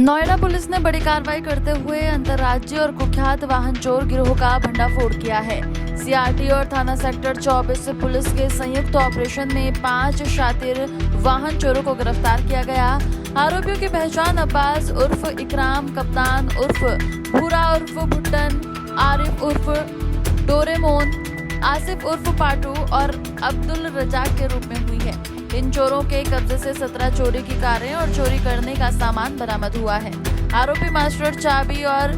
Noida police ने बड़ी कार्रवाई करते हुए अंतर्राज्यीय और कुख्यात वाहन चोर गिरोह का भंडाफोड़ किया है। सीआरटी और थाना सेक्टर 24 से पुलिस के संयुक्त ऑपरेशन में 5 शातिर वाहन चोरों को गिरफ्तार किया गया। आरोपियों की पहचान अब्बास उर्फ इकराम, कप्तान उर्फ भूरा उर्फ भुट्टन, आरिफ उर्फ डोरेमोन, आसिफ उर्फ पाटू और अब्दुल रजाक के रूप में हुई है। इन चोरों के कब्जे से 17 चोरी की कारें और चोरी करने का सामान बरामद हुआ है। आरोपी मास्टर चाबी और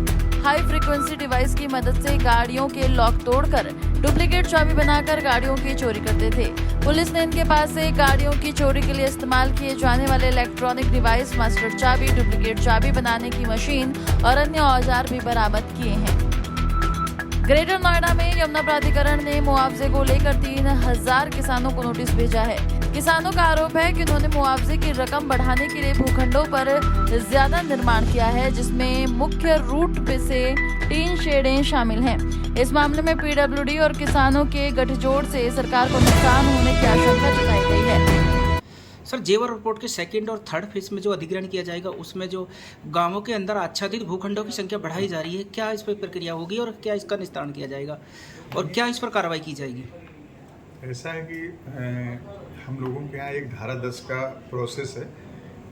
हाई फ्रीक्वेंसी डिवाइस की मदद से गाड़ियों के लॉक तोड़कर डुप्लीकेट चाबी बनाकर गाड़ियों की चोरी करते थे। पुलिस ने इनके पास से गाड़ियों की चोरी के लिए इस्तेमाल किए जाने वाले इलेक्ट्रॉनिक डिवाइस, मास्टर चाबी, डुप्लीकेट चाबी बनाने की मशीन और अन्य औजार भी बरामद किए हैं। ग्रेटर नोएडा में यमुना प्राधिकरण ने मुआवजे को लेकर 3000 किसानों को नोटिस भेजा है। किसानों का आरोप है कि उन्होंने मुआवजे की रकम बढ़ाने के लिए भूखंडों पर ज्यादा निर्माण किया है, जिसमें मुख्य रूट पे से 3 शेडें शामिल हैं। इस मामले में पीडब्ल्यूडी और किसानों के गठजोड़ से सरकार को नुकसान होने की आशंका जताई गई है। सर, जेवर रिपोर्ट के सेकंड और थर्ड फेज में जो अधिग्रहण किया जाएगा, उसमें जो गांवों के अंदर आच्छादित भूखंडों की संख्या बढ़ाई जा रही है, क्या इस पर प्रक्रिया होगी और क्या इसका निस्तारण किया जाएगा और क्या इस पर कार्रवाई की जाएगी? ऐसा है कि हम लोगों के यहाँ एक धारा 10 का प्रोसेस है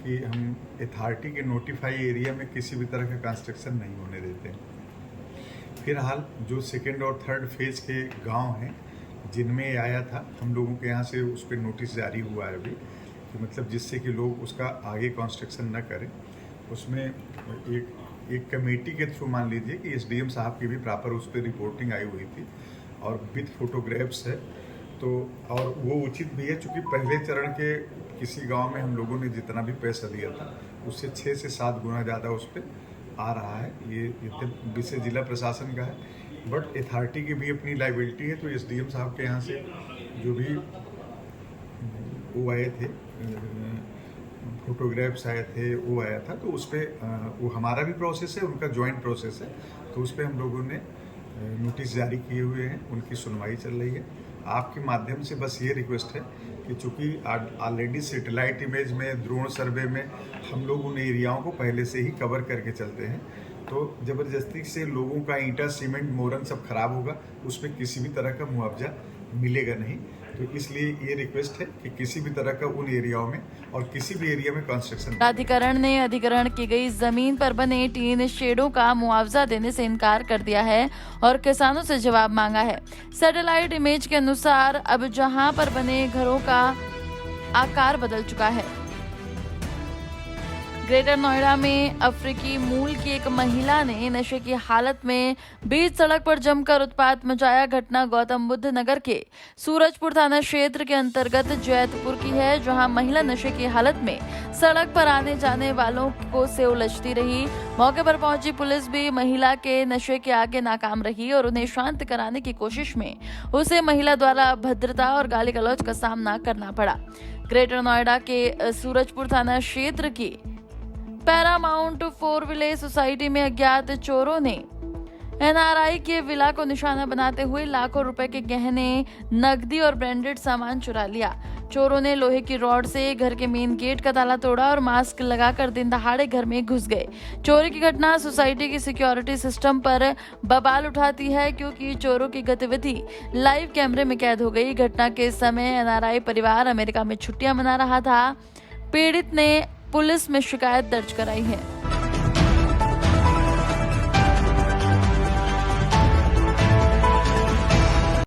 कि हम अथॉरिटी के नोटिफाई एरिया में किसी भी तरह का कंस्ट्रक्शन नहीं होने देते हैं। फिलहाल जो सेकेंड और थर्ड फेज के गांव हैं जिनमें आया था, हम लोगों के यहाँ से उस पर नोटिस जारी हुआ है अभी, कि मतलब जिससे कि लोग उसका आगे कंस्ट्रक्शन न करें। उसमें एक कमेटी के थ्रू मान लीजिए कि एसडीएम साहब की भी प्रॉपर उस पर रिपोर्टिंग आई हुई थी और विथ फोटोग्राफ्स है, तो और वो उचित भी है, चूँकि पहले चरण के किसी गांव में हम लोगों ने जितना भी पैसा दिया था उससे 6 से 7 गुना ज़्यादा उस पर आ रहा है। ये विषय जिला प्रशासन का है, बट अथॉरिटी की भी अपनी लाइबिलिटी है। तो एसडीएम साहब के यहाँ से जो भी वो आए थे, फोटोग्राफ्स आए थे, वो आया था, तो उस पर वो हमारा भी प्रोसेस है, उनका जॉइंट प्रोसेस है, तो उस पर हम लोगों ने नोटिस जारी किए हुए हैं, उनकी सुनवाई चल रही है। आपके माध्यम से बस ये रिक्वेस्ट है कि चूँकि ऑलरेडी सैटेलाइट इमेज में, ड्रोन सर्वे में हम लोग उन एरियाओं को पहले से ही कवर करके चलते हैं, तो ज़बरदस्ती से लोगों का ईंटा, सीमेंट, मोरन सब खराब होगा, उस पर किसी भी तरह का मुआवजा मिलेगा नहीं। तो इसलिए ये रिक्वेस्ट है कि किसी भी तरह का उन एरियाओं में और किसी भी एरिया में कंस्ट्रक्शन। प्राधिकरण ने अधिग्रहण की गई जमीन पर बने 3 शेडों का मुआवजा देने से इनकार कर दिया है और किसानों से जवाब मांगा है। सैटेलाइट इमेज के अनुसार अब जहां पर बने घरों का आकार बदल चुका है। ग्रेटर नोएडा में अफ्रीकी मूल की एक महिला ने नशे की हालत में बीच सड़क पर जमकर उत्पात मचाया। घटना गौतम बुद्ध नगर के सूरजपुर थाना क्षेत्र के अंतर्गत जैतपुर की है, जहां महिला नशे की हालत में सड़क पर आने जाने वालों को से उलझती रही। मौके पर पहुंची पुलिस भी महिला के नशे के आगे नाकाम रही और उन्हें शांत कराने की कोशिश में उसे महिला द्वारा अभद्रता और गाली गलौज का सामना करना पड़ा। ग्रेटर नोएडा के सूरजपुर थाना क्षेत्र की पैरामाउंट 4 विलेज सोसाइटी में अज्ञात चोरों ने एनआरआई के विला को निशाना बनाते हुए लाखों रुपए के गहने, नकदी और ब्रांडेड सामान चुरा लिया। चोरों ने लोहे की रॉड से घर के मेन गेट का ताला तोड़ा और मास्क लगाकर दिन दहाड़े घर में घुस गए। चोरी की घटना सोसाइटी की सिक्योरिटी सिस्टम पर बवाल उठाती है, क्योंकि चोरों की गतिविधि लाइव कैमरे में कैद हो गई। घटना के समय एनआरआई परिवार अमेरिका में छुट्टियां मना रहा था। पीड़ित ने पुलिस में शिकायत दर्ज कराई है।